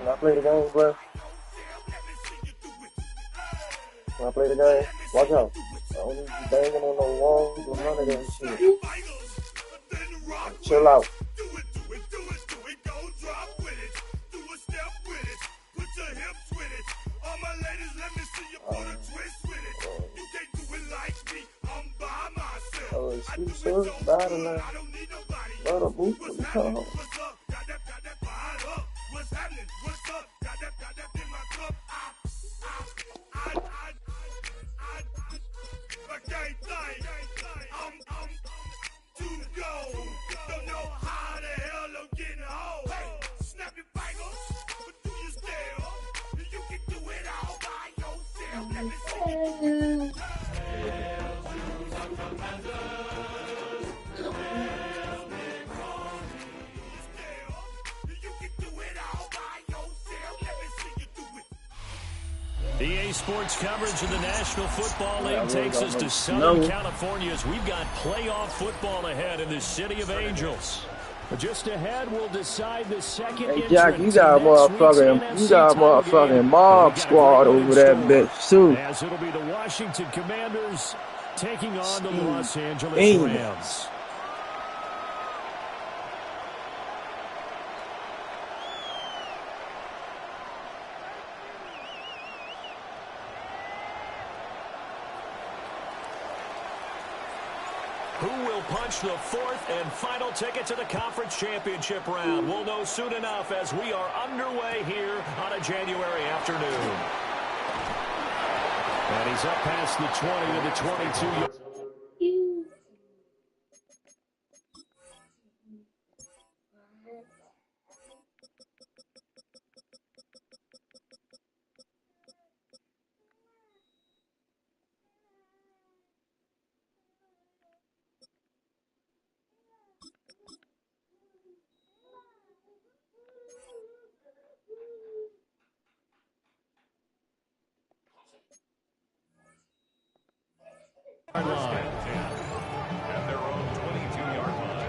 I play the game, bro. When I play the game, watch out. I don't need you banging on no walls or none of that shit. Chill out. Oh, sweet sauce, bad enough. Butter boot, what you call? EA Sports coverage of the National Football League takes us to Southern California as we've got playoff football ahead in the City of Angels. But just ahead, we'll decide the second. Hey, Jack, you got a motherfucking mob squad over that bitch, too. As it'll be the Washington Commanders taking on the Los Angeles Rams. Who will punch the fourth and final ticket to the conference championship round? We'll know soon enough as we are underway here on a January afternoon. And he's up past the 20 to the 22. At their own 22-yard line.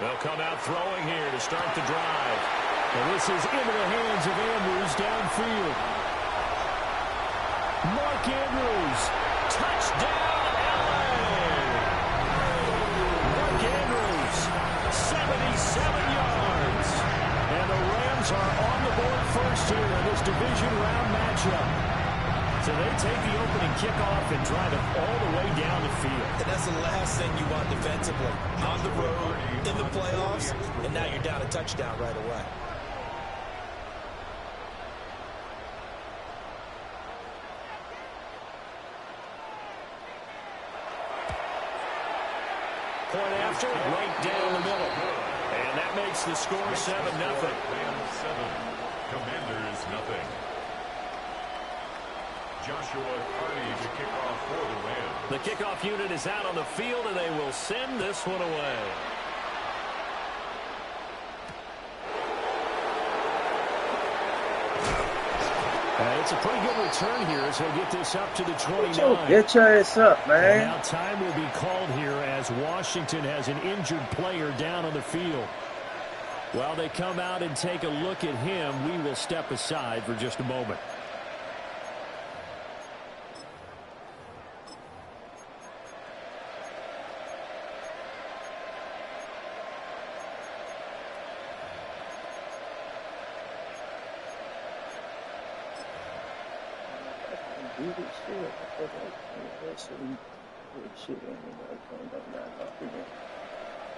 They'll come out throwing here to start the drive. And this is into the hands of Andrews downfield. Mark Andrews, touchdown LA! Mark Andrews, 77 yards. And the Rams are on the board first here in this division round matchup. So they take the opening kickoff and drive it all the way down the field. And that's the last thing you want defensively. On the road, in the playoffs, and now you're down a touchdown right away. Point after, right down the middle. And that makes the score 7-0. Commanders, nothing. Joshua Carney to kick off for the Rams. The kickoff unit is out on the field, and they will send this one away. It's a pretty good return here as he'll get this up to the 29. Get your ass up, man. And now time will be called here as Washington has an injured player down on the field. While they come out and take a look at him, we will step aside for just a moment.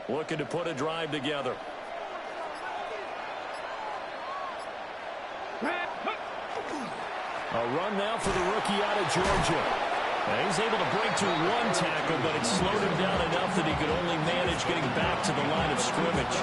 Looking to put a drive together. A run now for the rookie out of Georgia. And he's able to break to one tackle, but it slowed him down enough that he could only manage getting back to the line of scrimmage.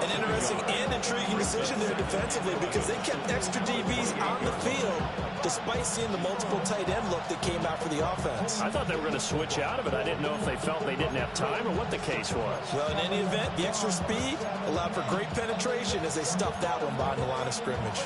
An interesting and intriguing decision there defensively because they kept extra DBs on the field despite seeing the multiple tight end look that came out for the offense. I thought they were going to switch out of it. I didn't know if they felt they didn't have time or what the case was. Well, in any event, the extra speed allowed for great penetration as they stuffed that one behind the line of scrimmage.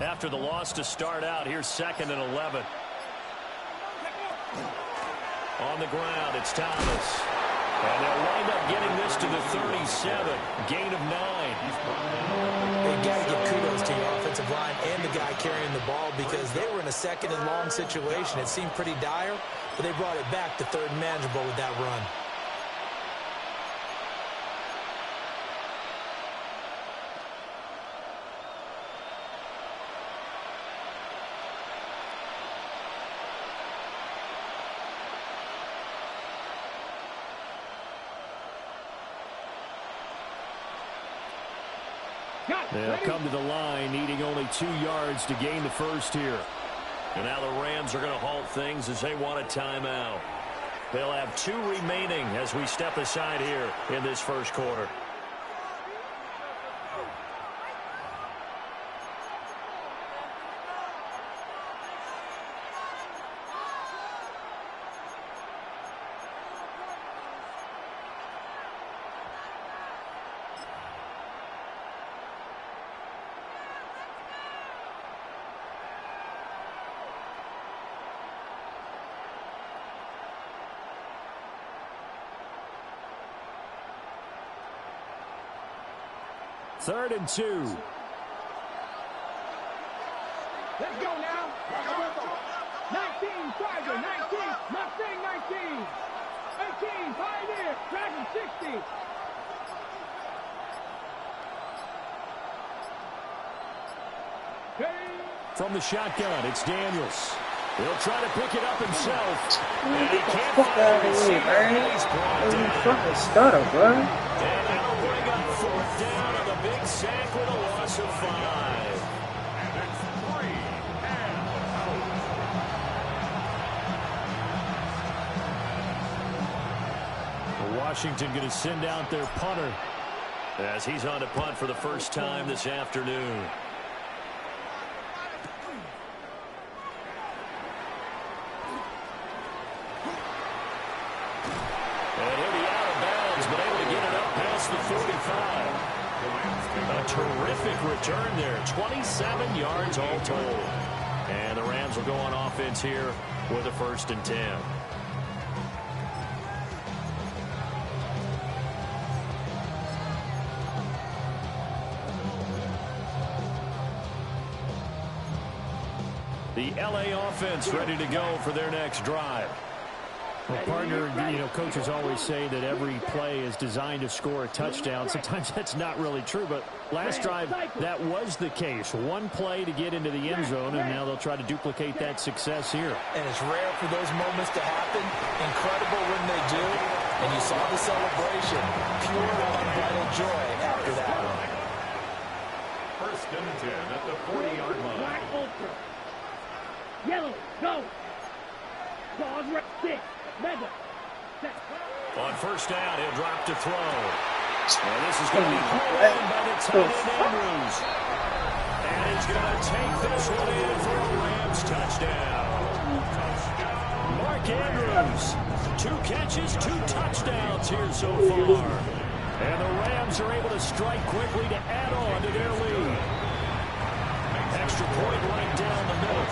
After the loss to start out, here's 2nd and 11. On the ground, it's Thomas. And they'll wind up getting this to the 37. Gain of 9. They got to give kudos to your offensive line and the guy carrying the ball because they were in a 2nd and long situation. It seemed pretty dire, but they brought it back to 3rd and manageable with that run. They'll come to the line, needing only 2 yards to gain the first here. And now the Rams are going to halt things as they want a timeout. They'll have 2 remaining as we step aside here in this first quarter. Third and 2. Let's go now. 19, Tiger, 19, Mustang 19. 18, Pioneer, Dragon 60. From the shotgun, it's Daniels. He'll try to pick it up himself. And he Get the can't fuck find out the of here, receiver. man. He's brought You down. fucking stutter, bro. And that'll bring up 4th down on the big sack with a loss of 5. And it's 3 and out. Washington going to send out their punter as he's on to punt for the first time this afternoon. And he'll be out of bounds, but able to get it up past the 45. A terrific return there. 27 yards all told. And the Rams will go on offense here with a 1st and 10. The LA offense ready to go for their next drive. Well, partner, coaches always say that every play is designed to score a touchdown. Sometimes that's not really true, but last drive, that was the case. One play to get into the end zone, and now they'll try to duplicate that success here. And it's rare for those moments to happen. Incredible when they do. And you saw the celebration. Pure unbridled joy after that one. 1st and 10 at the 40-yard line. Black Ultra. Yellow, go. Pause, right, 6. Mega. On 1st down, he'll drop to throw. And this is going to be pulled in by the tight end Andrews. And he's going to take this one in for a Rams touchdown. Mark Andrews, 2 catches, 2 touchdowns here so far. And the Rams are able to strike quickly to add on to their lead. Extra point right down the middle.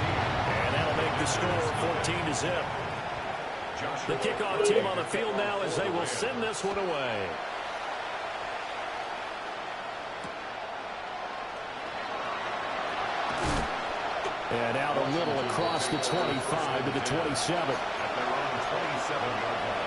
And that'll make the score 14-0. The kickoff team on the field now as they will send this one away. And out a little across the 25 to the 27. At their own 27-yard line.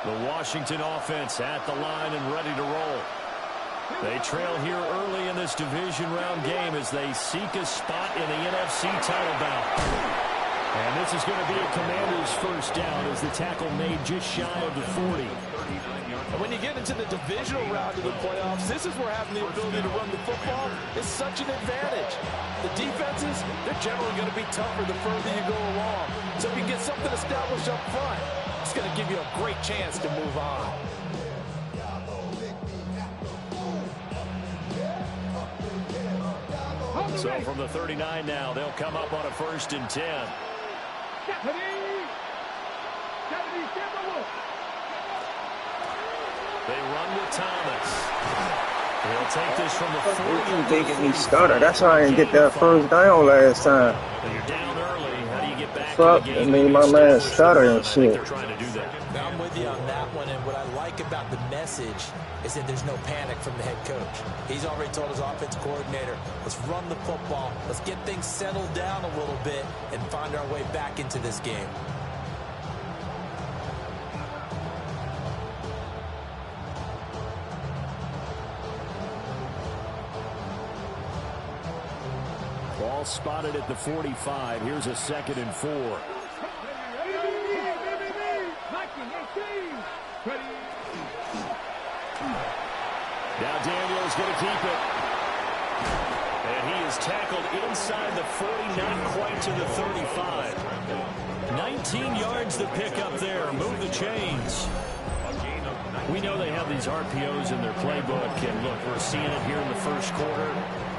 The Washington offense at the line and ready to roll. They trail here early in this division round game as they seek a spot in the NFC title bout. And this is going to be a Commander's first down as the tackle made just shy of the 40. And when you get into the divisional round of the playoffs, this is where having the ability to run the football is such an advantage. The defenses, they're generally going to be tougher the further you go along. So if you get something established up front, it's going to give you a great chance to move on. So from the 39 now, they'll come up on a 1st and 10. They run with Thomas. He'll take this from the 40. Taking me started. That's why I didn't get that first down last time. You're down early. How do you get back Fuck, to the I game? mean, my man stutter and shit. They're trying to do that. I'm with you on that one, and what I like about the message is that there's no panic from the head coach. He's already told his offensive coordinator, let's run the football, let's get things settled down a little bit, and find our way back into this game. Ball spotted at the 45. Here's a 2nd and 4. Now Daniel's going to keep it. And he is tackled inside the 40, not quite to the 35. 19 yards the pick up there. Move the chains. We know they have these RPOs in their playbook, and look, we're seeing it here in the first quarter.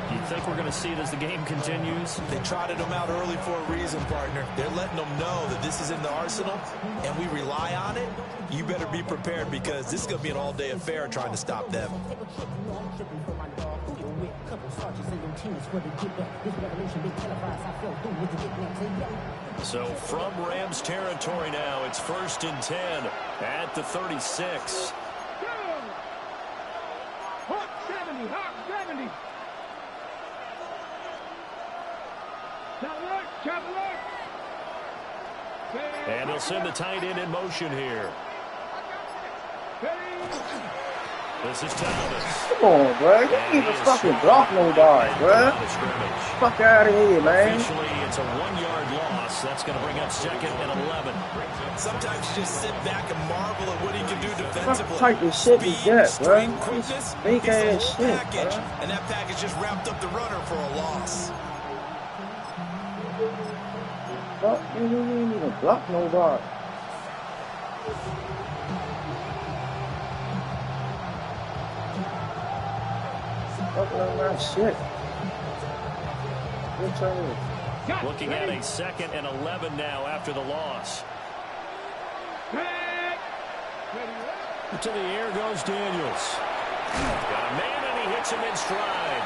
Do you think we're going to see it as the game continues? They trotted them out early for a reason, partner. They're letting them know that this is in the arsenal, and we rely on it. You better be prepared because this is going to be an all-day affair trying to stop them. So from Rams territory now, it's 1st and 10 at the 36. Hawk 70, Hawk 70. And they'll send the tight end in motion here. This is Thomas. Come on, bro. You can't even fucking block nobody, bro. Fuck out of here, man. Officially, it's a 1-yard loss. That's going to bring up 2nd and 11. Sometimes you just sit back and marvel at what he can do defensively. What type of shit is that, bro? Speed, quickness, Fake it's a ass whole shit, package, bro. and that package just wrapped up the runner for a loss. Fuck, you ain't even block nobody. Fucking on that shit. Good turn. Looking at a 2nd and 11 now after the loss. To the air goes Daniels. Got a man, and he hits him in stride.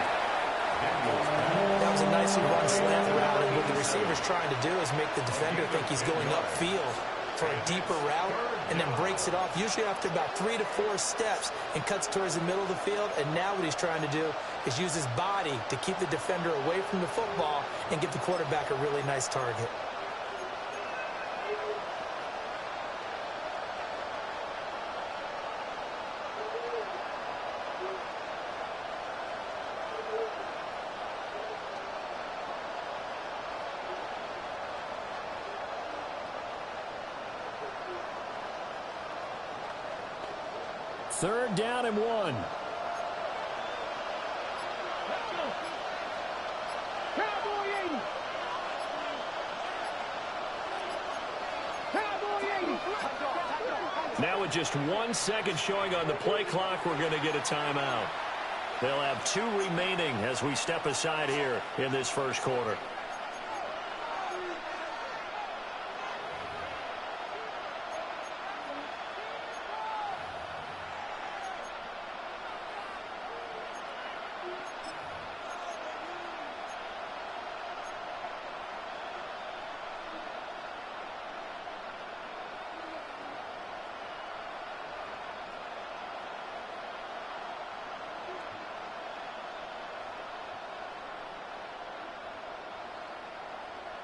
That was a nicely run slant route, and what the receiver's trying to do is make the defender think he's going upfield for a deeper route, and then breaks it off, usually after about 3 to 4 steps, and cuts towards the middle of the field. And now what he's trying to do is use his body to keep the defender away from the football and give the quarterback a really nice target. Third down and 1. Cowboy 80. Cowboy 80. Now with just 1 second showing on the play clock, we're going to get a timeout. They'll have 2 remaining as we step aside here in this first quarter.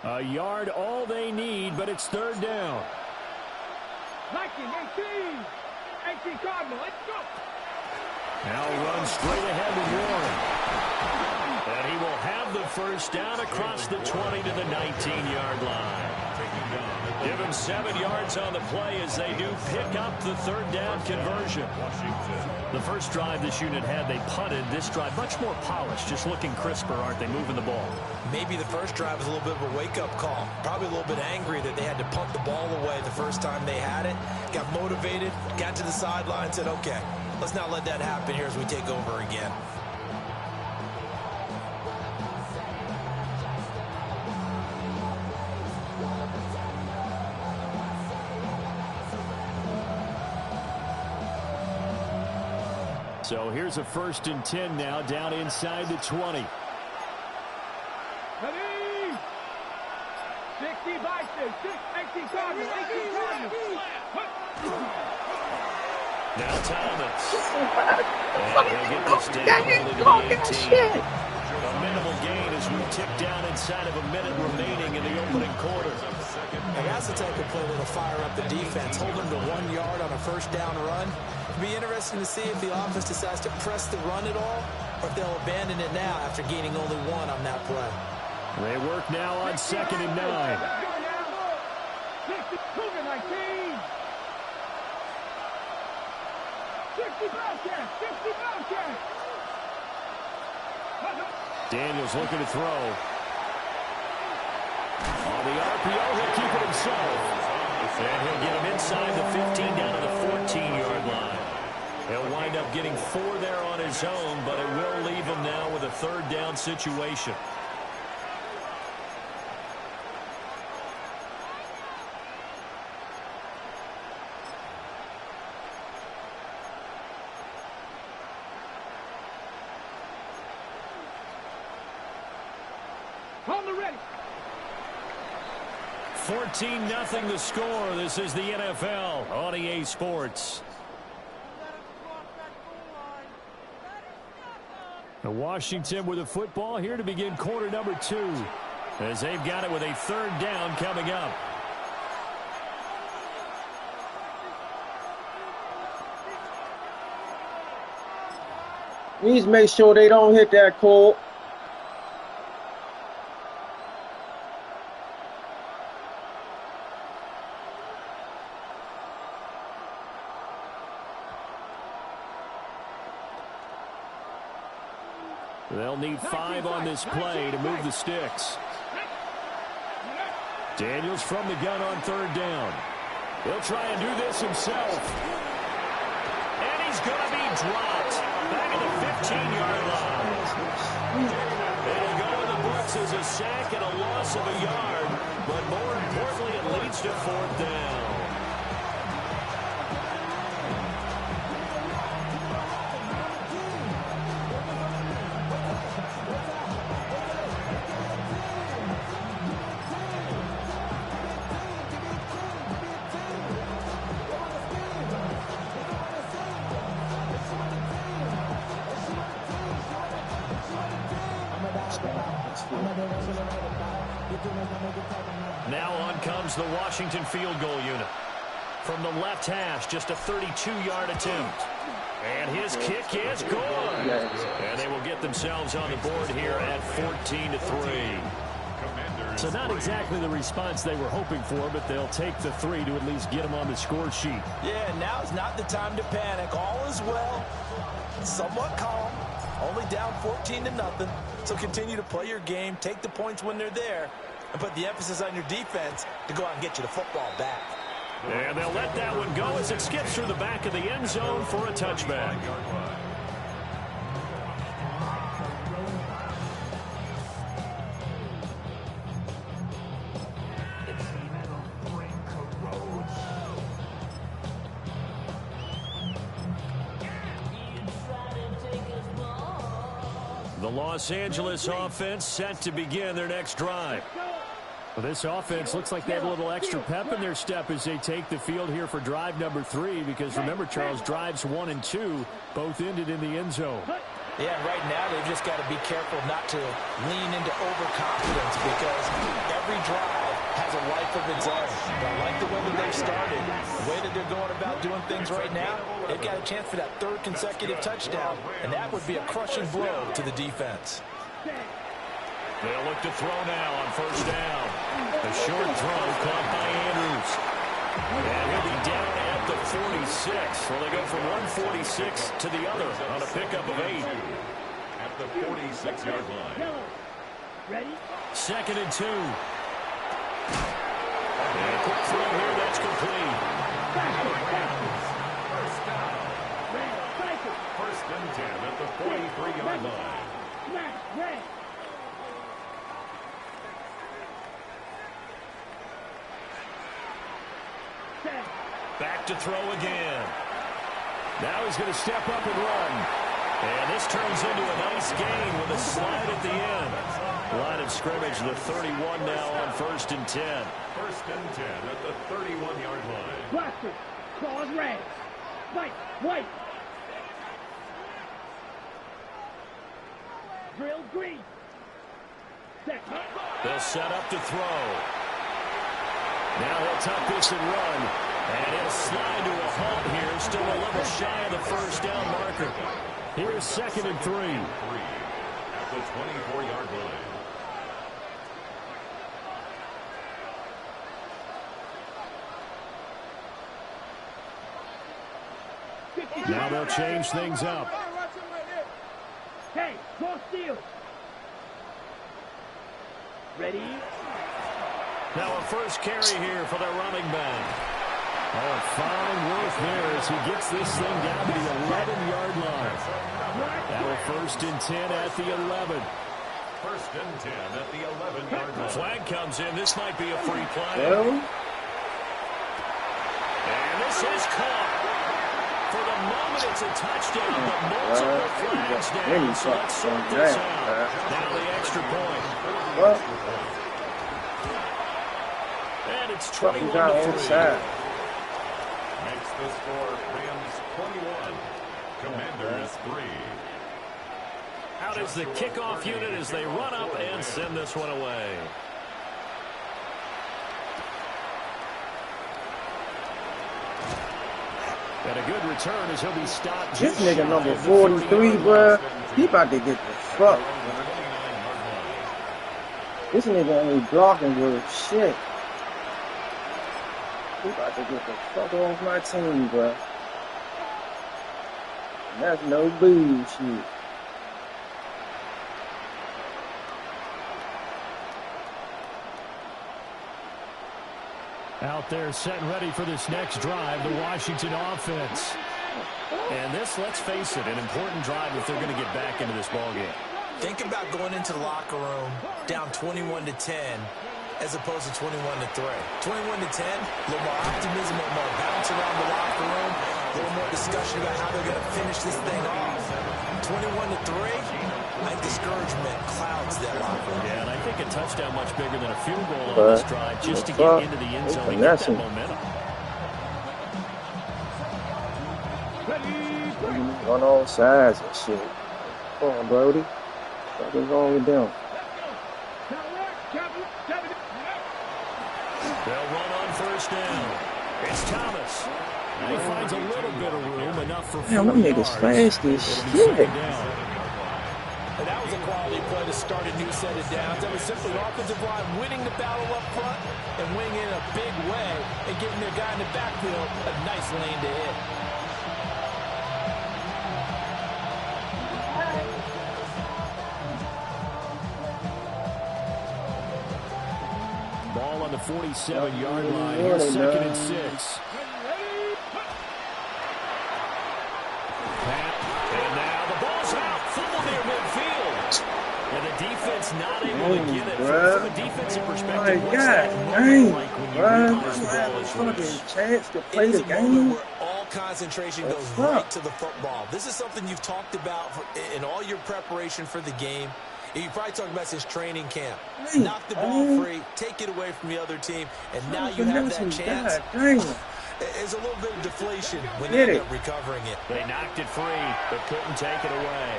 A yard all they need, but it's third down. Viking 18. 18 Cardinal, let's go. Now runs straight ahead with Warren. And he will have the first down across the 20 to the 19-yard line. Give him 7 yards on the play as they do pick up the third down conversion. The first drive this unit had, they punted. This drive, much more polished, just looking crisper, aren't they, moving the ball? Maybe the first drive was a little bit of a wake-up call. Probably a little bit angry that they had to punt the ball away the first time they had it. Got motivated, got to the sideline, said, okay, let's not let that happen here as we take over again. So here's a 1st and 10 now, down inside the 20. Ready? 60 Bison, 18 Cardinal, 18 Cardinal. Now Thomas. And he'll get this down to the 18. A minimal gain as we tip down inside of a minute remaining in the opening quarter. And that's the type of play that'll fire up the defense. Hold them to 1 yard on a first down run. It'll be interesting to see if the offense decides to press the run at all or if they'll abandon it now after gaining only 1 on that play. They work now on 2nd and 9. 60 Cougar 19. 60 Bobcat, 60 Bobcat. Daniels looking to throw. On the RPO, he'll keep it himself. And he'll get him inside the 15 down to the 14-yard line. He'll wind up getting 4 there on his own, but it will leave him now with a third down situation. On the ready. 14-0 the score. This is the NFL on EA Sports. Washington with a football here to begin quarter number 2 as they've got it with a third down coming up. Please make sure they don't hit that Cole. They'll need 5 on this play to move the sticks. Daniels from the gun on third down. He'll try and do this himself. And he's going to be dropped back at the 15-yard line. It'll go in the books as a sack and a loss of a yard. But more importantly, it leads to fourth down. Now on comes the Washington field goal unit. From the left hash, just a 32-yard attempt. And his kick is good. And they will get themselves on the board here at 14-3. So not exactly the response they were hoping for, but they'll take the 3 to at least get them on the score sheet. Yeah, now's not the time to panic. All is well. Somewhat calm. Only down 14-0. So continue to play your game, take the points when they're there, and put the emphasis on your defense to go out and get you the football back. And they'll let that one go as it skips through the back of the end zone for a touchback. The Los Angeles offense set to begin their next drive. Well, this offense looks like they have a little extra pep in their step as they take the field here for drive number 3, because remember, Charles, drives 1 and 2 both ended in the end zone. Yeah, right now they've just got to be careful not to lean into overconfidence, because every drive has a life of its own. But I like the way that they've started, the way that they're going about doing things right now. They've got a chance for that third consecutive touchdown, and that would be a crushing blow to the defense. They'll look to throw now on first down. A short throw caught by Andrews. And he'll be down at the 46. Well, they go from 146 to the other on a pickup of 8. At the 46-yard line. Ready? 2nd and 2. And a quick throw here, that's complete. First down. First and 10 at the 43-yard line. Red. Back to throw again. Now he's going to step up and run. And this turns into a nice gain with a slide at the end. Line of scrimmage, the 31 now on 1st and 10. First and 10 at the 31-yard line. Blaster. Claws red. Fight. White. Drill green. Set. They'll set up to throw. Now he'll tuck this and run. And he'll slide to a halt here. Still a little shy of the first down marker. Here's 2nd and 3. At the 24-yard line. Now they'll change things up. Hey, more steal. Ready? Now a first carry here for their running back. Oh, fine work there as he gets this thing down to the 11-yard line. Now a 1st and 10 at the 11. First and 10 at the 11-yard line. Flag comes in. This might be a free play. Well, And this is caught. For the moment, it's a touchdown, but multiple flags down. So let's sort this out. Now the extra point. well, And it's fucking got 21-3. inside. Makes the score Rams 21. Commanders 3. Out is the kickoff unit as they run up and send this one away. And a good return as he'll be stopped. This just nigga shy number of the 43, 40-yard bruh. line. He about to get the fuck. This nigga ain't blocking with shit. He about to get the fuck off my team, bruh. And that's no bullshit. Out there set and ready for this next drive, the Washington offense. And this, let's face it, an important drive if they're going to get back into this ballgame. Think about going into the locker room down 21-10 as opposed to 21-3. 21-10, a little more optimism, a little more bounce around the locker room, a little more discussion about how they're going to finish this thing off. 21-3, I think discouragement clouds that locker room. Yeah, and I think a touchdown much bigger than a field goal on this drive just to get into the end zone and get that momentum. On all sides and shit. Come on, Brody. What is wrong with them? They'll run on first down. It's Thomas. And he finds a little bit of room, enough for 4 Damn, them niggas yards. fast as It'll be second shit. down. And that was a quality play to start a new set of downs. That was simply offensive line winning the battle up front and winning in a big way and giving their guy in the backfield a nice lane to hit. Ball on the 47-yard line. Here's 2nd and 6. And now the ball's out. Fumble near midfield. And the defense not able to get it. From a defensive perspective, My what's God, that dang, look like when you bruh. realize the I have ball a is fucking loose? chance to It play is the a moment game. where all concentration goes fuck? right to the football. This is something you've talked about in all your preparation for the game. You probably talked about since training camp. Hey, Knock the ball free, take it away from the other team, and now you have that chance. God damn. There's a little bit of deflation when Get you end it. up recovering it. They knocked it free, but couldn't take it away.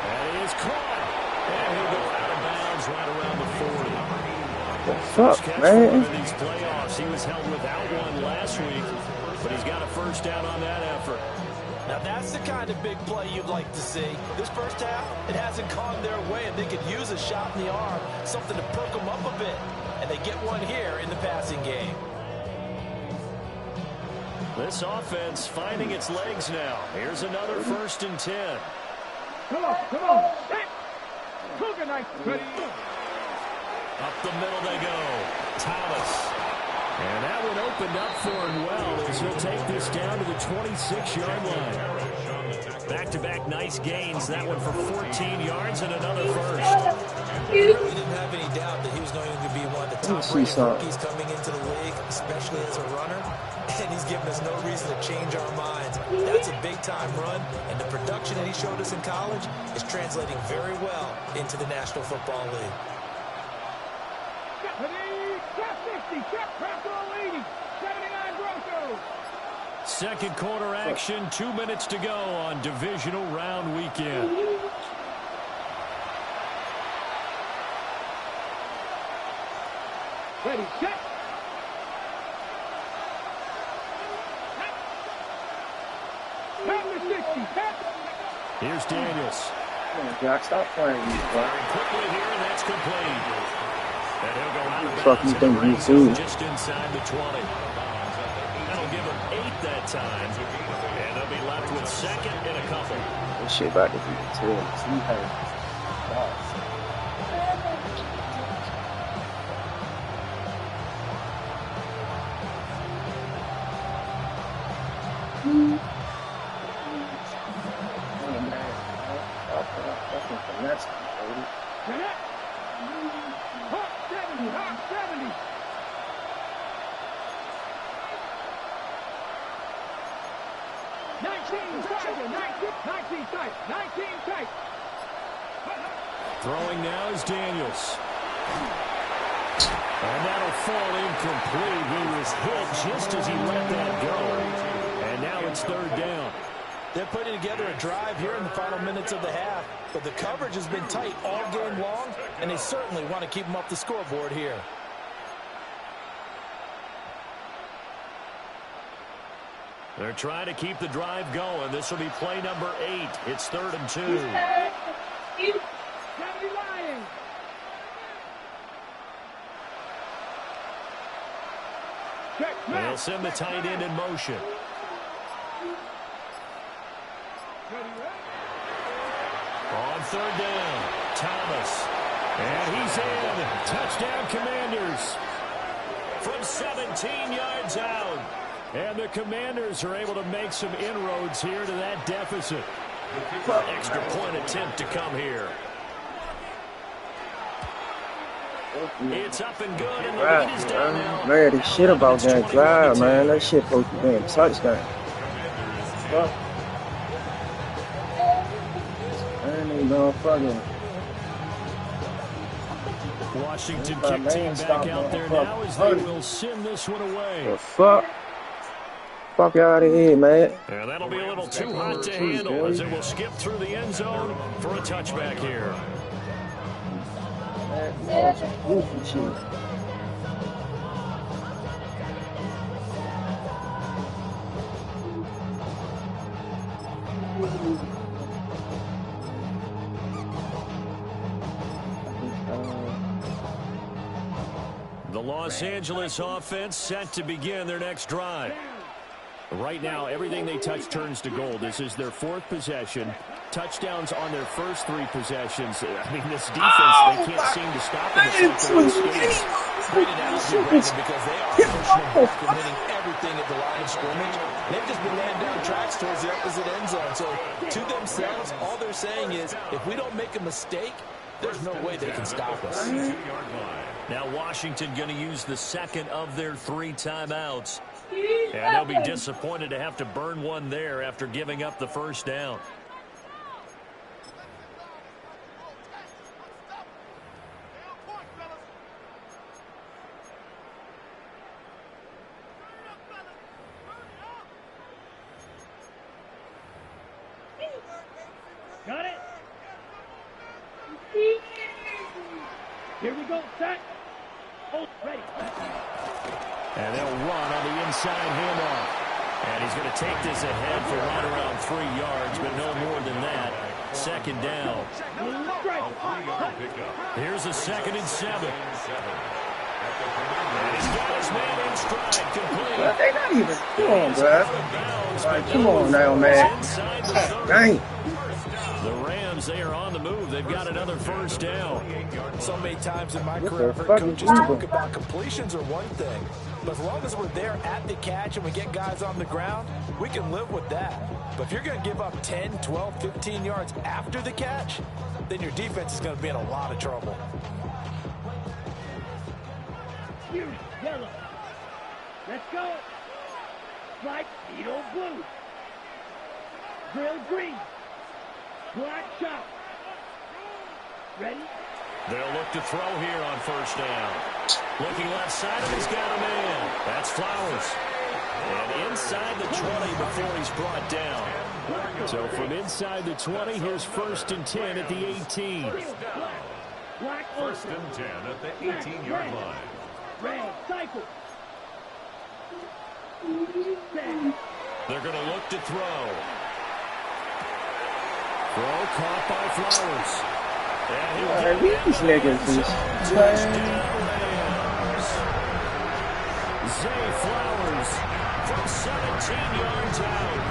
And it is caught. And he'll go out of bounds right around the 40. First catch for him man? in these playoffs. He was held without one last week, but he's got a first down on that effort. Now that's the kind of big play you'd like to see. This first half, it hasn't gone their way, and they could use a shot in the arm, something to perk them up a bit. And they get one here in the passing game. This offense finding its legs now. Here's another 1st and 10. Come on, come on. Cougar night, ready. Up the middle they go. Thomas. And that one opened up for him well as he'll take this down to the 26-yard line. Back-to-back nice gains. That one for 14 yards and another first. We didn't have any doubt that he was going to be one of the top-rated rookies coming into the league, especially as a runner. And he's given us no reason to change our minds. That's a big-time run, and the production that he showed us in college is translating very well into the National Football League. Second quarter action, 2 minutes to go on divisional round weekend. Ready, set. Here's Daniels. Jack, stop playing. Firing quickly here, and that's complete. And he'll go out of Fuck you think you too? just inside the 20. That'll give him 8 that time. And they'll be left with 2nd and a couple. This shit back to be 2. That's Hawk 70, Hawk 70. 19 tight, 19 tight. Throwing now is Daniels. And that'll fall incomplete. He was hit just as he let that go. And now it's 3rd down. They're putting together a drive here in the final minutes of the half, but the coverage has been tight all game long, and they certainly want to keep them up the scoreboard here. They're trying to keep the drive going. This will be play number 8. It's 3rd and 2. They'll send the tight end in motion. On 3rd down, Thomas. And he's in. Touchdown, Commanders. From 17 yards out. And the Commanders are able to make some inroads here to that deficit. Extra point attempt to come here. It's up and good, and the lead is down now. Man, this shit about that drive, man. That shit supposed to be a touchdown. Washington kick team back out there now as they will send this one away. The fuck? Fuck you out of here, man. And that'll be a little too hot to handle as it will skip through the end zone for a touchback here. The Los Angeles offense set to begin their next drive. Right now, everything they touch turns to gold. This is their 4th possession. Touchdowns on their first 3 possessions. I mean, this defense, they can't seem to stop them. It's like skates. Great analogy, Brandon, because they are pushing them back and hitting everything at the line of scrimmage. They've just been laying down tracks towards the opposite end zone. So, to themselves, all they're saying is, if we don't make a mistake, there's no way they can stop us. Now Washington going to use the 2nd of their 3 timeouts. And they'll be disappointed to have to burn one there after giving up the first down. Got it? Here we go, set. And they'll run on the inside handoff. And he's going to take this ahead for right around 3 yards, but no more than that. Second down. Here's a 2nd and 7. And he's got his man in stride, complete. But they not even. Come on, bro. Like, come on now, man. Dang. The Rams, they are on the move. They've got another first down. So many times in my career, I've heard coaches talk about completions are one thing. But as long as we're there at the catch and we get guys on the ground, we can live with that. But if you're going to give up 10, 12, 15 yards after the catch, then your defense is going to be in a lot of trouble. Yellow. Let's go. Stripe, Edo blue. Grill green. Black shot. Ready? They'll look to throw here on first down. Looking left side, and he's got a man. That's Flowers. And inside the 20 before he's brought down. So from inside the 20, here's 1st and 10 at the 18. First and 10 at the 18-yard line. Red, cycle. They're going to look to throw. Throw caught by Flowers. And These niggas is Zay Flowers from 17 yards out.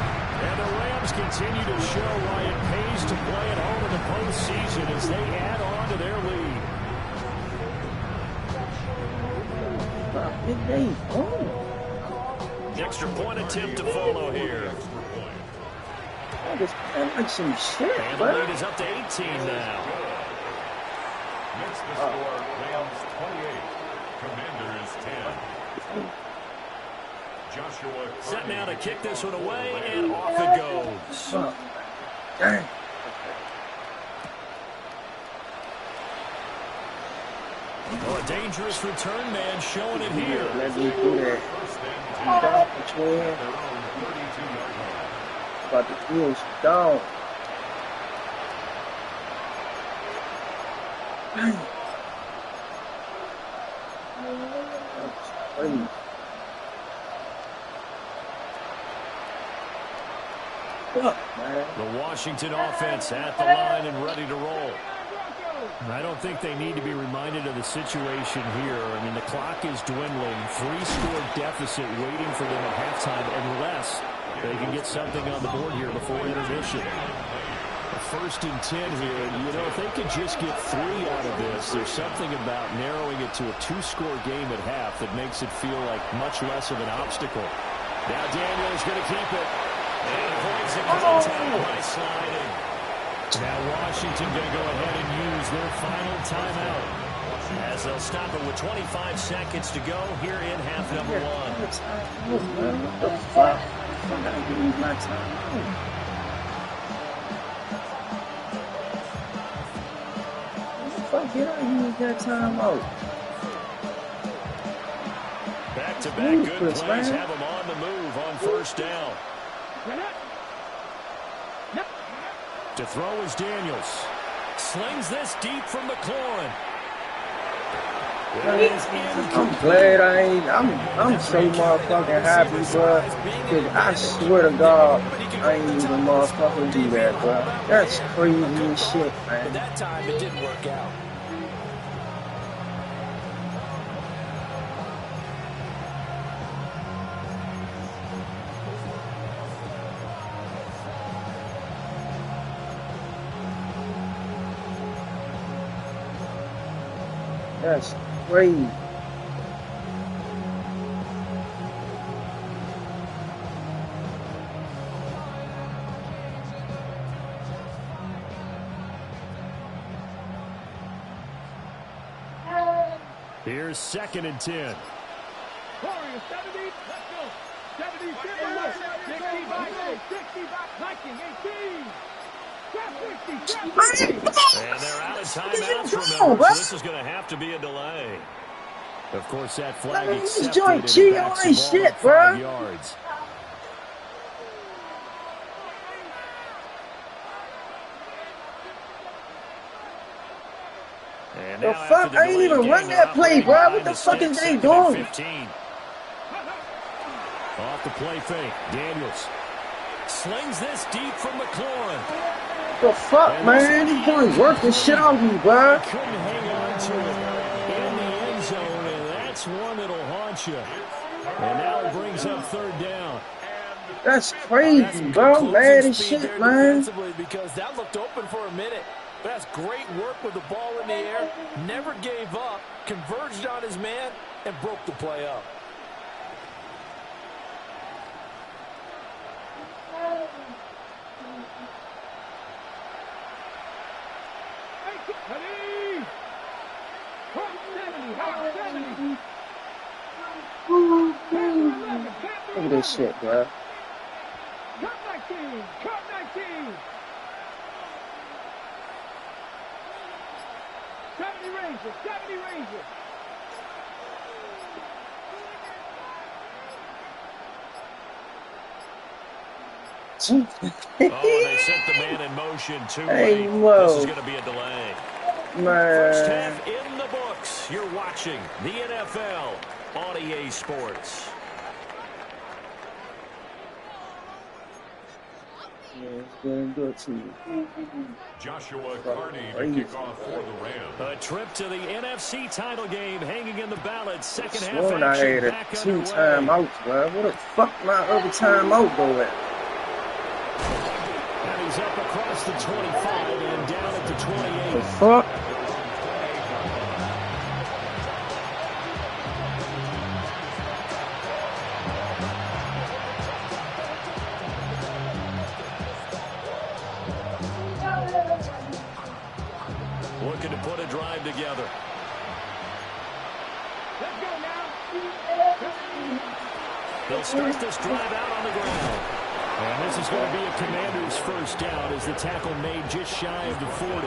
And the Rams continue to show why it pays to play at home in the postseason as they add on to their lead. Extra point attempt to follow here. Like some shit, And the lead is up to 18 now. Makes the score Rams 28, Commanders 10. Joshua Set now to kick this one away, and off it goes. Dang. Oh, a dangerous return man showing it here. Let me do that. Between. About to feel down. Dang. That's crazy. Fuck, man. The Washington offense at the line and ready to roll. I don't think they need to be reminded of the situation here. I mean, the clock is dwindling. 3-score deficit waiting for them at halftime unless they can get something on the board here before intermission. 1st and 10 here. You know, if they could just get 3 out of this, there's something about narrowing it to a 2-score game at half that makes it feel like much less of an obstacle. Now Daniel's going to keep it. And points it by sliding. Now Washington going to go ahead and use their final timeout as they'll stop it with 25 seconds to go here in half number 1. What the fuck? I gotta give me my time. What the fuck? Get out of here with that time out. Back-to-back good plays have them on the move on first down. To throw is Daniels. Slings this deep from McLaurin. I'm glad I ain't. I'm so motherfucking happy, bro. Cause I swear to God, I ain't even motherfucking do that, bro. That's crazy as shit, man. But that time it didn't work out. That's crazy. Here's 2nd and 10. Warriors 70. Let's go. 70, 60 Viking 18. And they're out of timeouts, remember, so this is going to have to be a delay. Of course, that flag accepted, and it backs the ball up 5 yards. And And The now after fuck? the I ain't delay of even game, run they're that play, operating bro. behind What the the fuck is sticks, they 2nd and doing? 15. Off the play fake. Daniels slings this deep from McLaurin. The fuck, man? These boys working shit on me, bro. He couldn't hang on to it in the end zone, and that's one that'll haunt you. And now it brings up 3rd down. That's crazy, bro. Mad as shit, man. Because that looked open for a minute. But that's great work with the ball in the air. Never gave up. Converged on his man and broke the play up. Look at this shit, bro. Cut 19! Cut 19! 70 Rangers! 70 Rangers! Oh, they sent the man in motion too Hey, late. Mo. This is going to be a delay. First Man. half in the books. You're watching the NFL on EA Sports. Yeah, it's been good to you. Joshua Carney to kick off for the Rams. A trip to the NFC title game hanging in the balance. Second half Sworn I action had a back 2 underway. timeouts, bro. Where the fuck my other timeout go at? And he's up across the 25 and down at the 28. The fuck? Looking to put a drive together. Let's go now! They'll start this drive out on the ground. And this is going to be a Commander's first down as the tackle made just shy of the 40.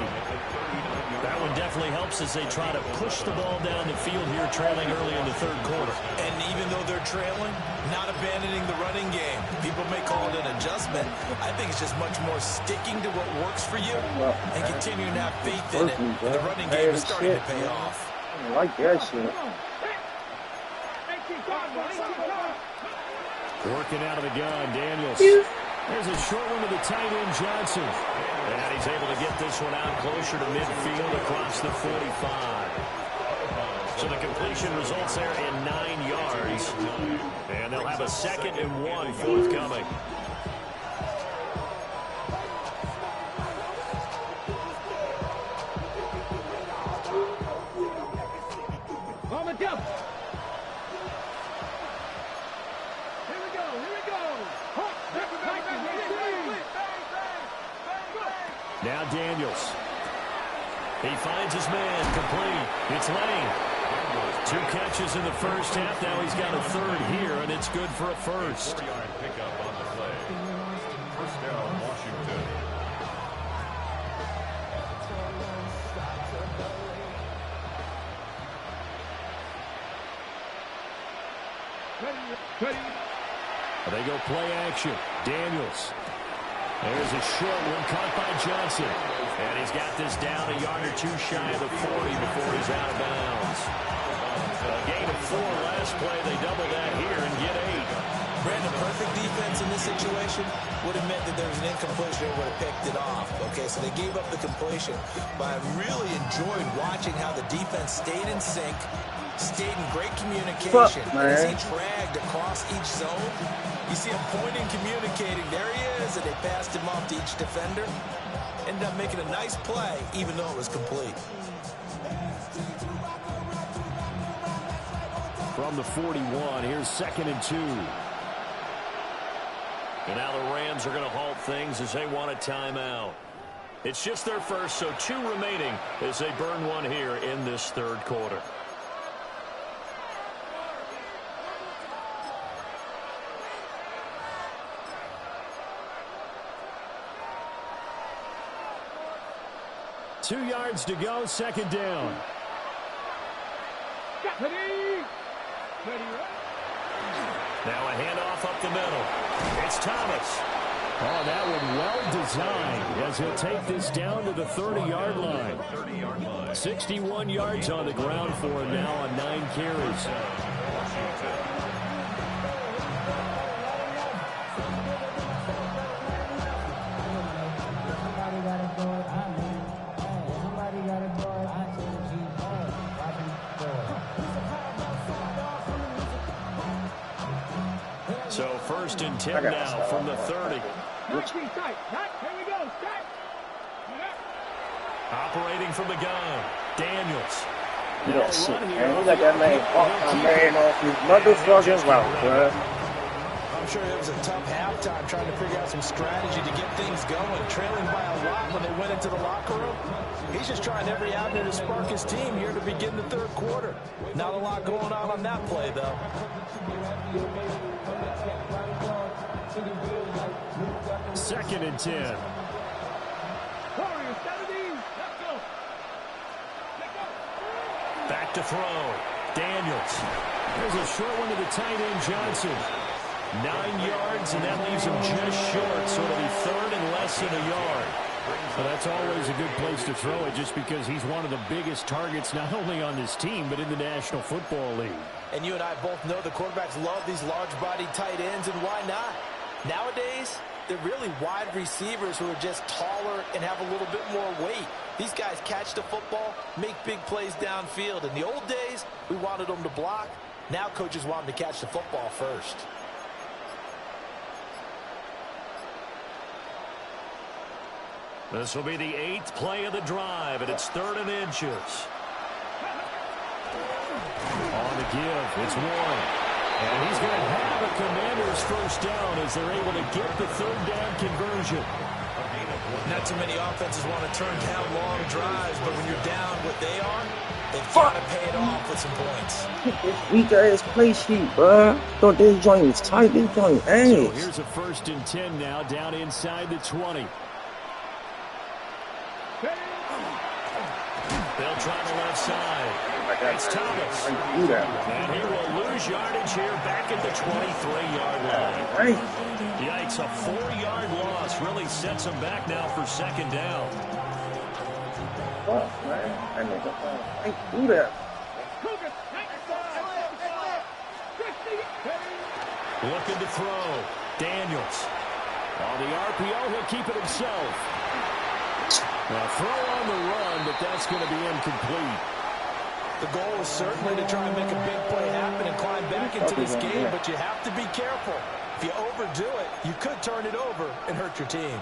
That one definitely helps as they try to push the ball down the field here, trailing early in the 3rd quarter. And even though they're trailing, not abandoning the running game. People may call it an adjustment. I think it's just much more sticking to what works for you and continuing to have faith in it. And the running game is starting to pay off. I don't like that shit. 18 guard, 18 guard! Working out of the gun, Daniels. There's a short one to the tight end, Johnson. And he's able to get this one out closer to midfield across the 45. So the completion results there in 9 yards. And they'll have a 2nd and 1 forthcoming. On the double! Here we go! Here we go! Now Daniels. He finds his man complete. It's Lane. 2 catches in the first half. Now he's got a 3rd here, and it's good for a first. 40-yard pickup on the play. First down, Washington. They go play action. Daniels. There's a short one caught by Johnson. And he's got this down a yard or 2 shy of the 40 before he's out of bounds. A gain of 4 last play. They double that here and get 8. Brandon, perfect defense in this situation would have meant that there was an incompletion and would have picked it off. Okay, so they gave up the completion. But I really enjoyed watching how the defense stayed in sync, stayed in great communication. Man. As he dragged across each zone, you see him pointing, communicating. There he is, and they passed him off to each defender. Ended up making a nice play, even though it was complete. From the 41, here's 2nd and 2. And now the Rams are going to halt things as they want a timeout. It's just their first, so 2 remaining as they burn one here in this 3rd quarter. Two yards to go, 2nd down. Now a handoff up the middle. It's Thomas. Oh, that one well designed as he'll take this down to the 30-yard line. 61 yards on the ground for him now on 9 carries. So 1st and 10 now from the 30. Operating from the gun, Daniels. Yes, man. He got that man off his motherfucking route, bro. I'm sure it was a tough halftime trying to figure out some strategy to get things going. Trailing by a lot when they went into the locker room. He's just trying every avenue to spark his team here to begin the 3rd quarter. Not a lot going on that play, though. 2nd and 10. Back to throw. Daniels. There's a short one to the tight end, Johnson. 9 yards, and that leaves him just short. So it'll be 3rd and less than a yard. Well, that's always a good place to throw it just because he's one of the biggest targets not only on this team but in the National Football League. And you and I both know the quarterbacks love these large-bodied tight ends, and why not? Nowadays, they're really wide receivers who are just taller and have a little bit more weight. These guys catch the football, make big plays downfield. In the old days, we wanted them to block. Now coaches want them to catch the football first. This will be the 8th play of the drive, and it's 3rd and inches. On the give, it's 1. And he's going to have a Commanders 1st down as they're able to get the 3rd down conversion. Not too many offenses want to turn down long drives, but when you're down what they are, they've got to pay it off with some points. This weak-ass play sheet, bro. Thought this joint was tight. This joint ass. So here's a 1st and 10 now, down inside the 20. They'll try the left side. It's Thomas. And he will lose yardage here back at the 23-yard line. Yikes, a 4-yard loss really sets him back now for 2nd down. Fuck, man. I can't do that. Looking to throw. Daniels. On the RPO, he'll keep it himself. Now throw on the run, but that's going to be incomplete. The goal is certainly to try and make a big play happen and climb back into this game, but you have to be careful. If you overdo it, you could turn it over and hurt your team.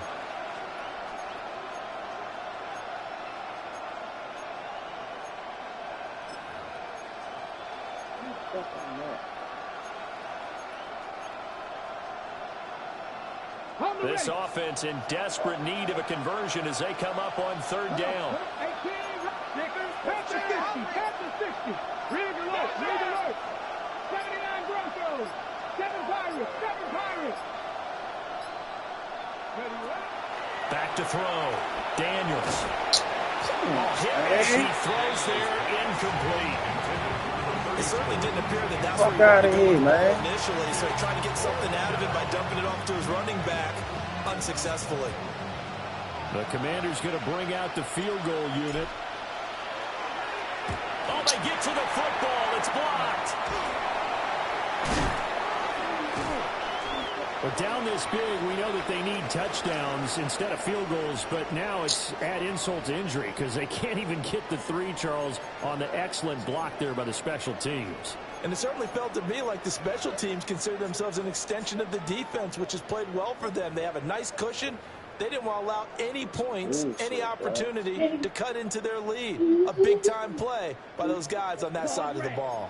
This offense in desperate need of a conversion as they come up on 3rd down. 79 Broncos, 7 Pirates, 7 Pirates. Back to throw. Daniels. He throws there, incomplete. It certainly didn't appear that that's what he wanted to do initially, so he tried to get something out of it by dumping it off to his running back unsuccessfully. The Commanders going to bring out the field goal unit. Oh, they get to the football. It's blocked. But down this big, we know that they need touchdowns instead of field goals, but now it's add insult to injury because they can't even get the 3, Charles, on the excellent block there by the special teams. And it certainly felt to me like the special teams consider themselves an extension of the defense, which has played well for them. They have a nice cushion. They didn't want to allow any points, any opportunity to cut into their lead. A big-time play by those guys on that side of the ball.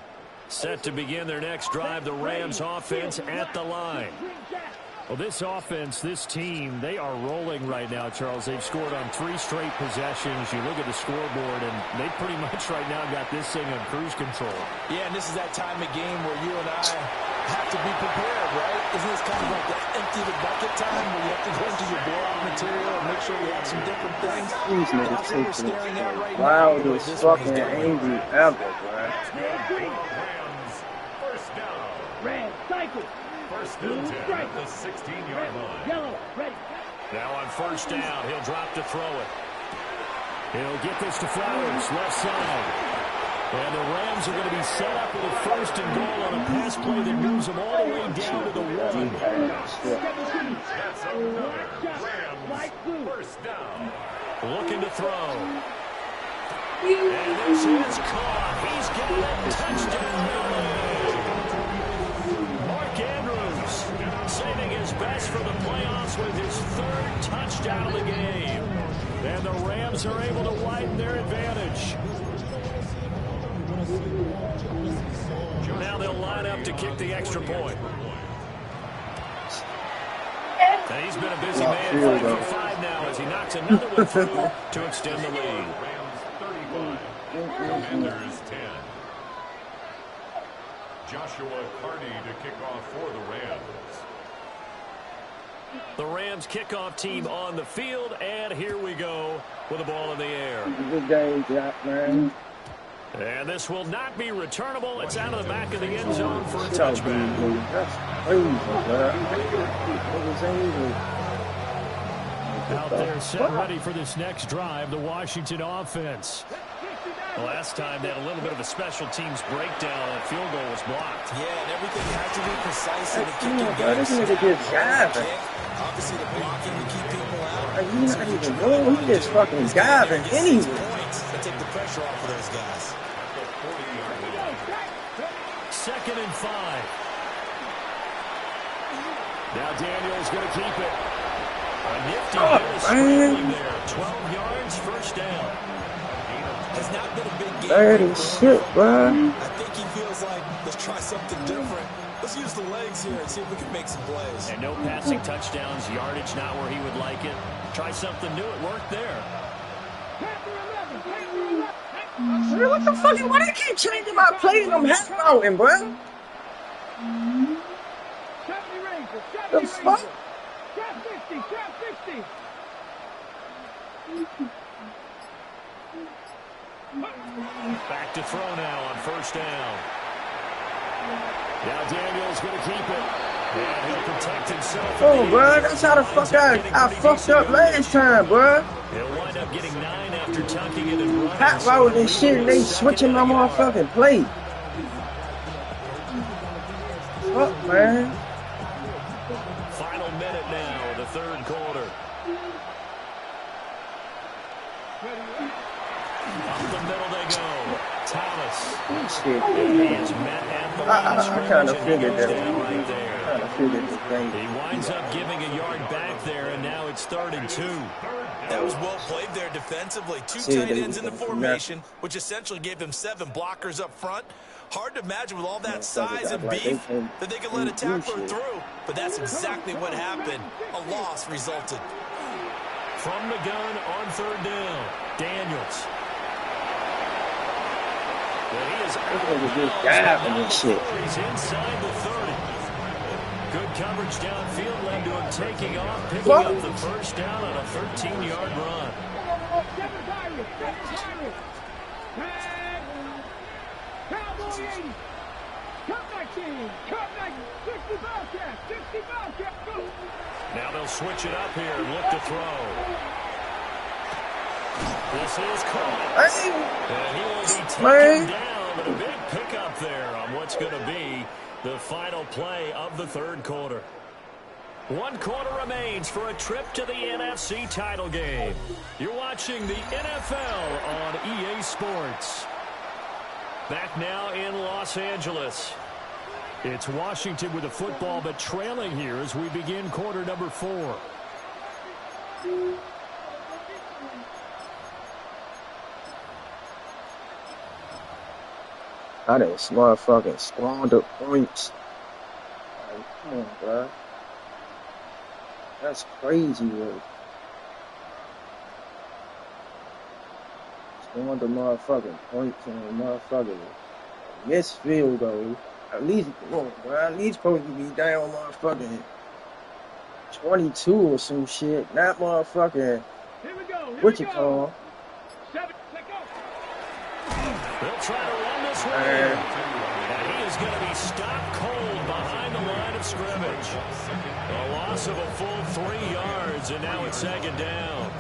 Set to begin their next drive, the Rams offense at the line. Well, this offense, this team, they are rolling right now, Charles. They've scored on 3 straight possessions. You look at the scoreboard, and they pretty much right now got this thing on cruise control. Yeah, and this is that time of game where you and I have to be prepared, right? Isn't this kind of like the empty the bucket time where you have to go into your blowout material and make sure you have some different things? These niggas taking the wildest fucking angry ever, bro. Rams, 1st down. Rams, cycle. First and 10 at the 16-yard line. Yellow, ready. Now on first down, he'll drop to throw it. He'll get this to Flowers, left side. And the Rams are going to be set up with a first and goal on a pass play that moves them all the way down to the 1. That's another Rams first down. Looking to throw. And this is caught. He's got it. Touchdown. Mark Andrews saving his best for the playoffs with his 3rd touchdown of the game. And the Rams are able to widen their advantage. Now they'll line up to kick the extra point. And he's been a busy man, 5 for 5 now as he knocks another one through to extend the lead. Rams 35, Commanders 10. Joshua Carney to kick off for the Rams. The Rams kickoff team on the field, and here we go with the ball in the air. Good game, Jack, man. And this will not be returnable. It's out of the back of the end zone for a touchback. That's crazy, bro. Out there set ready for this next drive, the Washington offense. The last time they had a little bit of a special teams breakdown and field goal was blocked. Yeah, and everything had to be precise in the kicking game. This nigga just jiving. Obviously, the blocking to keep people out. Like, he's not even going. He just fucking jiving anyway. That take the pressure off of those guys. 2nd and 5. Now Daniel's going to keep it. A nifty bit of scrambling there. 12 yards, first down. Has not been a big game. Dirty shit, bro. I think he feels like, let's try something different. Let's use the legs here and see if we can make some plays. And no passing touchdowns, yardage not where he would like it. Try something new, it worked there. What the fuck? Why they keep changing my plays? I'm half mountain, bro. The fuck? Trap 60, trap 60. Back to throw now on first down. Now Daniel's going to keep it. And he'll protect himself. Oh, bro, that's how the fuck I fucked up last time, bro. He'll wind up getting 9 after tucking it and running. Pat rolled and shit, and they switching my motherfucking play. Fuck, man. Final minute now of the 3rd quarter. Up the middle they go. Thomas. Shit. He is met at the line of I kind of scrimmage, figured and he goes that. down right there. I kind of figured the thing. He winds up giving a yard back there, and now it's 3rd and 2. That was well played there defensively. 2 tight ends in the formation, which essentially gave them 7 blockers up front. Hard to imagine with all that size and beef that they could let a tackler through, but that's exactly what happened. A loss resulted. From the gun on 3rd down, Daniels. Well, he is He's inside the 30. Good coverage downfield led to him taking off, picking up the first down on a 13-yard run. Cowboy 80. Cut 19. Cut 19. 60 Bobcat. 60 Bobcat. Go. Now they'll switch it up here and look to throw. This is caught. And he will be taken down, but a big pickup there on what's going to be the final play of the 3rd quarter. 1 quarter remains for a trip to the NFC title game. You're watching the NFL on EA Sports. Back now in Los Angeles. It's Washington with the football, but trailing here as we begin quarter number 4. I done motherfucking squandered points. Like, come on, bro. That's crazy, bro. Squandered motherfucking points on a motherfucking missed field goal. At least, come on, bro. At least supposed to be down motherfucking 22 or some shit. Not motherfucking, Here we go. what you call? 7. Let go. They'll try to run this one in. And he is going to be stopped cold behind the line of scrimmage. A loss of a full 3 yards, and now it's 2nd down.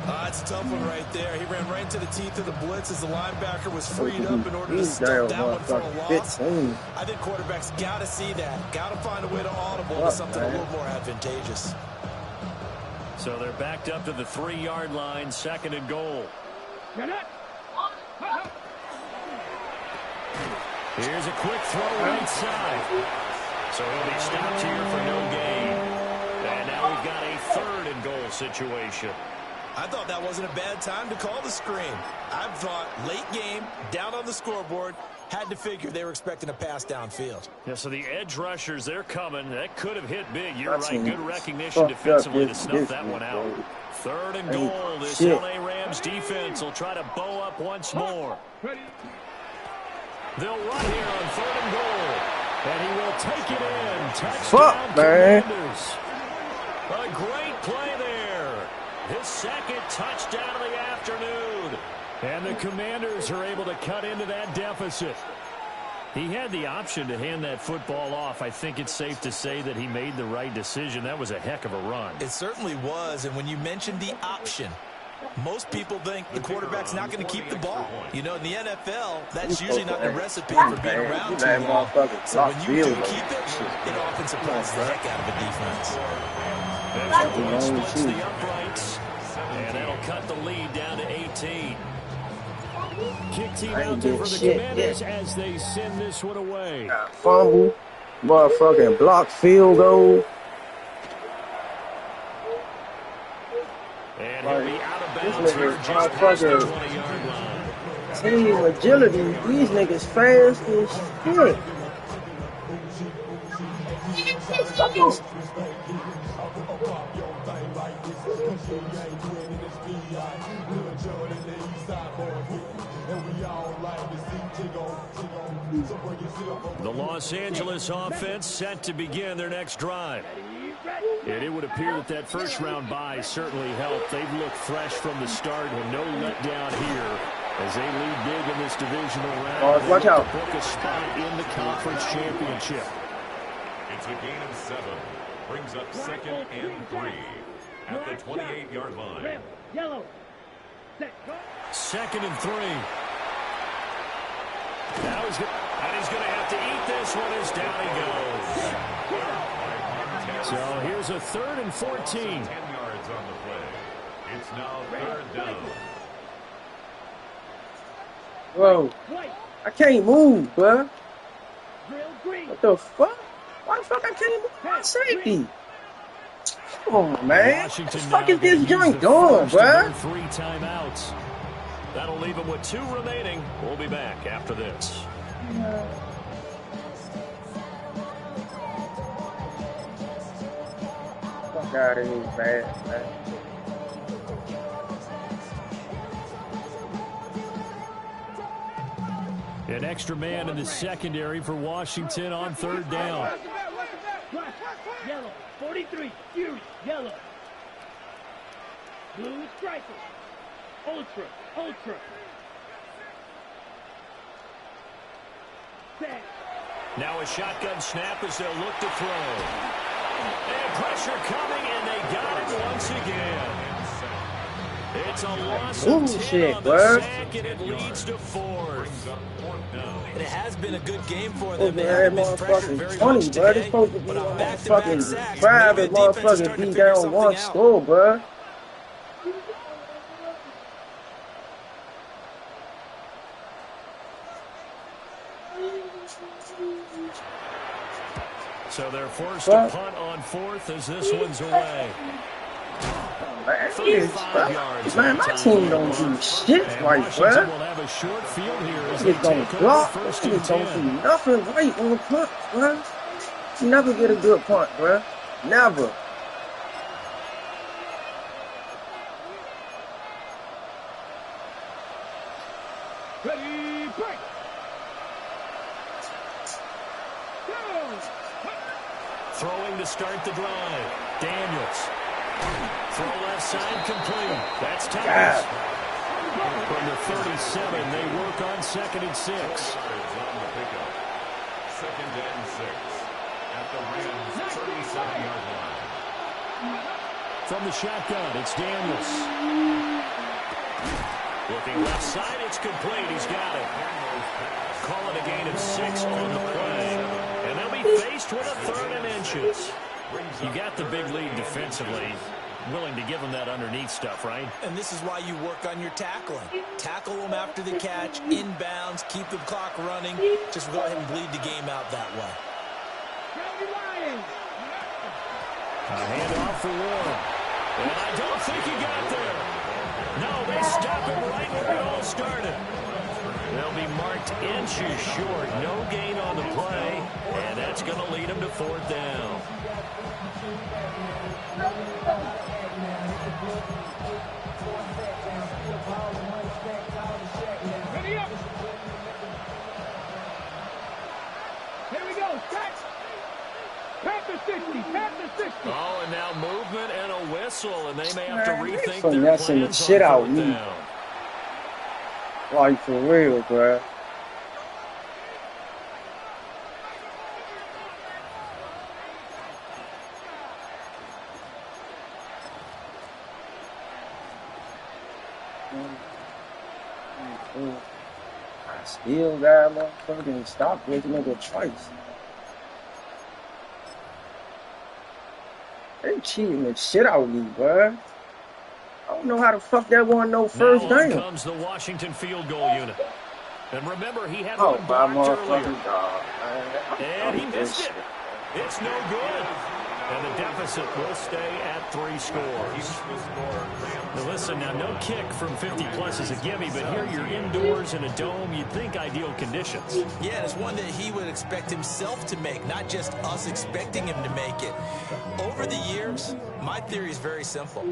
That's a tough one right there. He ran right into the teeth of the blitz as the linebacker was freed up in order to stop that one for a loss. I think quarterbacks got to see that. Got to find a way to audible to something a little more advantageous. So they're backed up to the 3-yard line, 2nd and goal. Here's a quick throw right side. So he'll be stopped here for no gain. And now we've got a 3rd and goal situation. I thought that wasn't a bad time to call the screen. I thought late game, down on the scoreboard, had to figure they were expecting a pass downfield. Yeah, so the edge rushers, they're coming. That could have hit big. You're right. Good recognition defensively to snuff that one out. 3rd and goal. This LA Rams defense will try to bow up once more. They'll run here on 3rd and goal. And he will take it in. Touchdown, Commanders. A great play there. His 2nd touchdown of the afternoon. And the Commanders are able to cut into that deficit. He had the option to hand that football off. I think it's safe to say that he made the right decision. That was a heck of a run. It certainly was. And when you mentioned the option, most people think the quarterback's not going to keep the ball. You know, in the NFL, that's usually not the recipe for being around too long. So when you do keep it often surprises the heck out of a defense. Splits the uprights, and that'll cut the lead down to 18. Kick team out there for the Commanders as they send this one away. Fumble, motherfucking block field goal. And he'll be out of bounds here just past the 20-yard line. Team agility, these niggas fast as shit. The Los Angeles offense set to begin their next drive. And it would appear that that first-round bye certainly helped. They've looked fresh from the start and no letdown here as they lead big in this divisional round. Watch out. To book a spot in the conference championship. It's a gain of 7. Brings up 2nd and 3 at the 28-yard line. Yellow. 2nd and 3. Now he's going to have to eat this one as down he goes. So here's a 3rd and 14. 10 yards on the play. It's now 3rd down. Whoa. I can't move, bruh. What the fuck? Why the fuck I can't move my safety? Come on, man. What the fuck is this joint doing, bruh? 3 timeouts. That'll leave him with 2 remaining. We'll be back after this. Fuck out of here, man. An extra man in the secondary for Washington on 3rd down. Yellow. 43. Fury. Yellow. Blue striker. Ultra. Set. Now a shotgun snap as they'll look to throw. And pressure coming, and they got it once again. It's a loss of 10 on the sack, and it leads to 4th. And it has been a good game for them. They haven't been pressured very much today. It's supposed to be on fucking drive and motherfucking beat down one score, bruh. So they're forced to punt on 4th as this one's away. 35 yards. Man, my team don't do shit right, bruh. Will have a short field here as Niggas don't block. Niggas don't do nothing right on the punt, bruh. You never get a good punt, bruh. Never. Ready, break. Throwing to start the drive. Daniels. Throw left side complete. That's Thomas. From the 37, they work on 2nd and 6. Second and 6 at the Rams' 37-yard line. From the shotgun, it's Daniels. Looking left side, it's complete. He's got it. Call it a gain of 6 on the play. And they'll be faced with a 3rd and inches. You got the big lead defensively. Willing to give them that underneath stuff, right? And this is why you work on your tackling. Tackle them after the catch, inbounds, keep the clock running. Just go ahead and bleed the game out that way. A handoff for Warren. And I don't think he got there. No, they stop him right where it all started. They'll be marked inches short. No gain on the play. And that's going to lead them to 4th down. Ready up. Here we go. Set. Panther 60. Panther 60. Oh, and now movement and a whistle, and they may have to rethink Man, their finessing the plans shit on out 4th of me. down. Like, for real, bruh. I still got motherfucking stop with the nigga twice. They cheating the shit out of me, bruh. I don't know how the fuck that wasn't no first Now on down. comes the Washington field goal unit. And remember, he had Oh, one my blocked motherfucking earlier. dog, man. And he missed it. It's no good. And the deficit will stay at 3 scores. Now listen, now no kick from 50-plus is a gimme, but here you're indoors in a dome. You'd think ideal conditions. Yeah, and it's one that he would expect himself to make, not just us expecting him to make it. Over the years, my theory is very simple.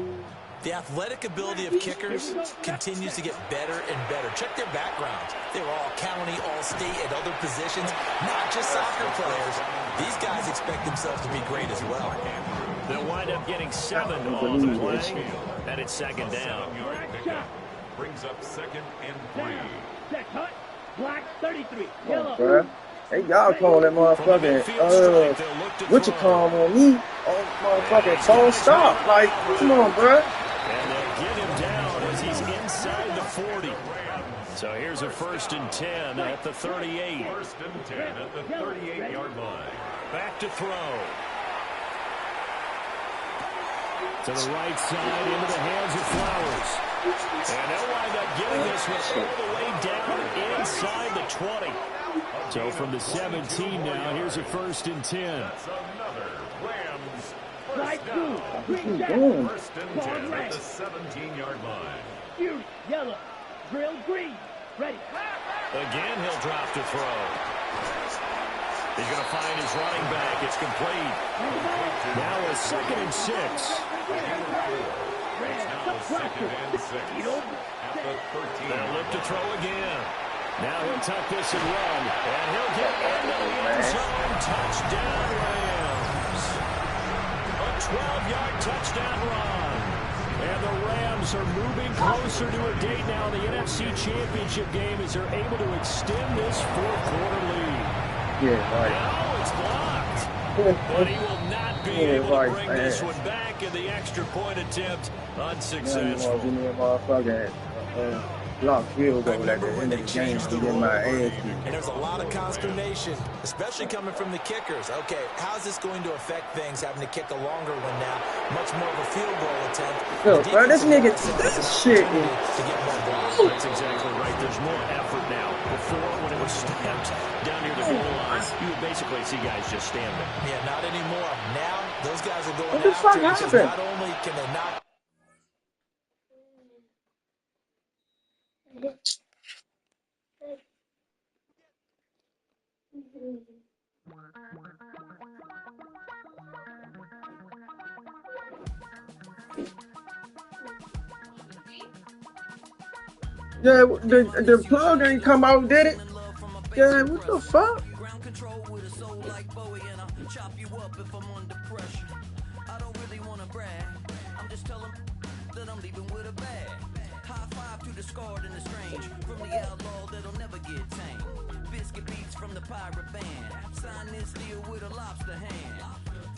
The athletic ability of kickers continues to get better and better. Check their backgrounds. They were all county, all state, at other positions, not just soccer players. These guys expect themselves to be great as well. They'll wind up getting 7 on the play, and it's 2nd down. Brings up 2nd and 3. Set. Hut. Black 33. Oh, Yellow. bruh. Hey, y'all calling that motherfucking, what you call on me? Oh, motherfucking phone stop. Like, come on, bruh. And they'll get him down as he's inside the 40. So here's a 1st and 10 at the 38. 1st and 10 at the 38-yard line. Back to throw. To the right side, into the hands of Flowers. And they'll wind up getting this one all the way down inside the 20. So from the 17 now, here's a 1st and 10. That's another Rams Right first through. down. Green jack. 1st and 10 at the 17-yard line. Fury. Yellow. Drill green. Ready. Again, he'll drop to throw. He's going to find his running back. It's complete. Now a 2nd and 6. It's now 2nd and 6 at the 13. They'll look to throw again. Now he'll tuck this and run. And he'll get into the end zone. Touchdown, Rams. A 12-yard touchdown run. And the Rams are moving closer to a date now in the NFC Championship game as they're able to extend this 4th-quarter lead. Yeah, right. Now it's blocked. But he will not be able to bring this one back, and the extra point attempt unsuccessful. Give me a motherfucking block field goal at the end of the game to get my ass beat. And there's a lot of consternation, especially coming from the kickers. Okay, how's this going to affect things, having to kick a longer one now? Much more of a field goal attempt. Look, bro, this nigga, this shit to get more blocks. That's exactly right. There's more effort now. Before, when it was stamped down near the goal line, you would basically see guys just standing. Yeah, not anymore. Now, those guys are going What the fuck after it because happened? not only can they knock Yeah, the plug ain't come out, did it? Yeah, what the fuck? Ground control with a soul like Bowie, and I'll chop you up if I'm under pressure. I don't really want to brag. I'm just telling that I'm leaving with a bag. High five to the scarred and the strange. From the outlaw that'll never get tamed. Biscuit beats from the pirate band. Sign this deal with a lobster hand.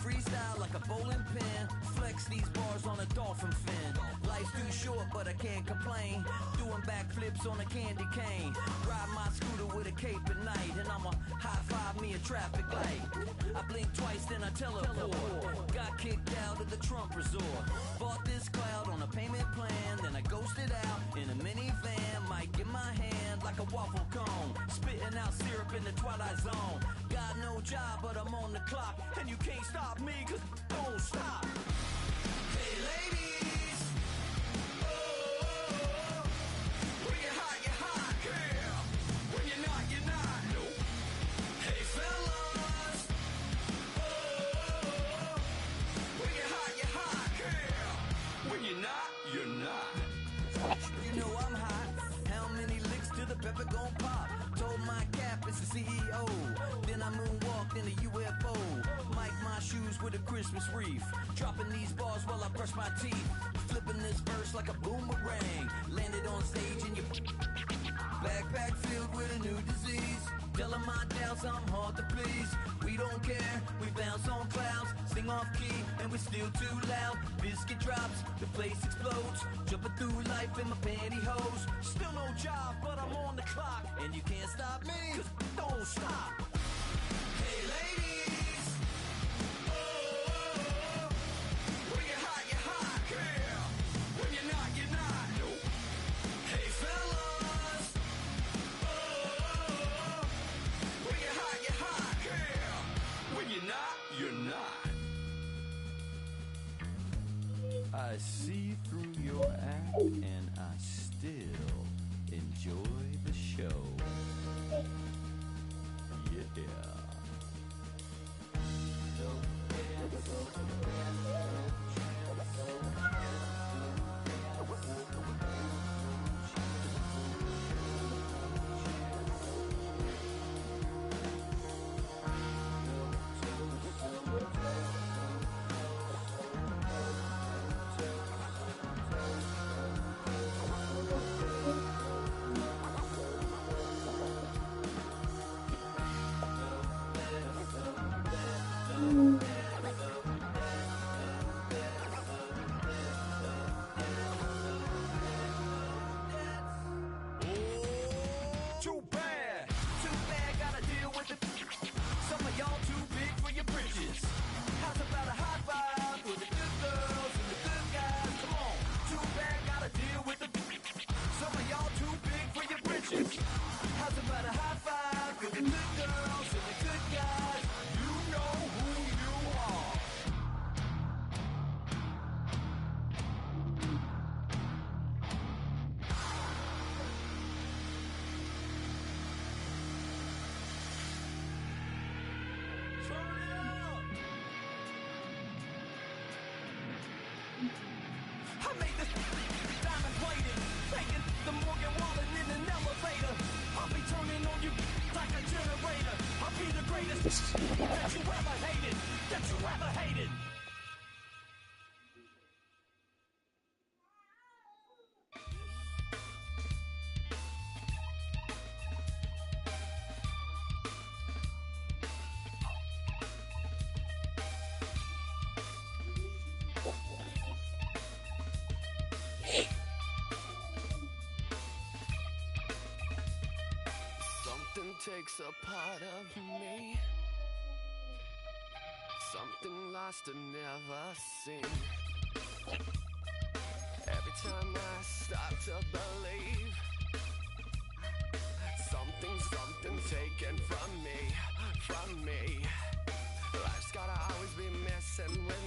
Freestyle like a bowling pin. Flex these bars on a dolphin fin. Life's too short, but I can't complain. Doing backflips on a candy cane. Ride my scooter with a cape at night. And I'ma high five me a traffic light. I blink twice, then I teleport. Got kicked out of the Trump resort. Bought this cloud on a payment plan. Then I ghosted out in a minivan. Mic in my hand like a waffle cone. Spitting out syrup in the twilight zone. Got no job, but I'm on the clock. And you can't stop me, cause don't stop. Hey ladies, oh, when you're hot, girl. When you're not, nope. Hey fellas, oh, when you're hot, girl. When you're not, you're not. You know I'm hot. How many licks till the pepper gon' pop? Told my cap it's the CEO. Then I moonwalked in a UFO. Mic my shoes with a Christmas wreath. Dropping these bars while I brush my teeth. Flipping this verse like a boomerang. Landed on stage in your backpack filled with a new disease. Telling my doubts I'm hard to please. We don't care, we bounce on clouds. Sing off key and we're still too loud. Biscuit drops, the place explodes. Jumping through life in my pantyhose. Still no job, but I'm on the clock. And you can't stop me, cause don't stop. Hey ladies, oh, when you're hot, girl. When you're not, nope. Hey fellas, oh, when you're hot, girl. When you're not, you're not. I see through your act and I still enjoy the show. Yeah. Too bad, gotta deal with it. Some of y'all too big for your britches. How's about a high five for the good girls and the good guys? Come on, too bad, gotta deal with it. Some of y'all too big for your britches. How's about a high five for the good girls and the good guys? You know who you are. I made this diamond plated, taking the Morgan Wallen in an elevator. I'll be turning on you like a generator. I'll be the greatest that you ever hated, that you ever hated. Something takes a part of me. Something lost and never seen. Every time I start to believe, something's taken from me. Life's gotta always be messing with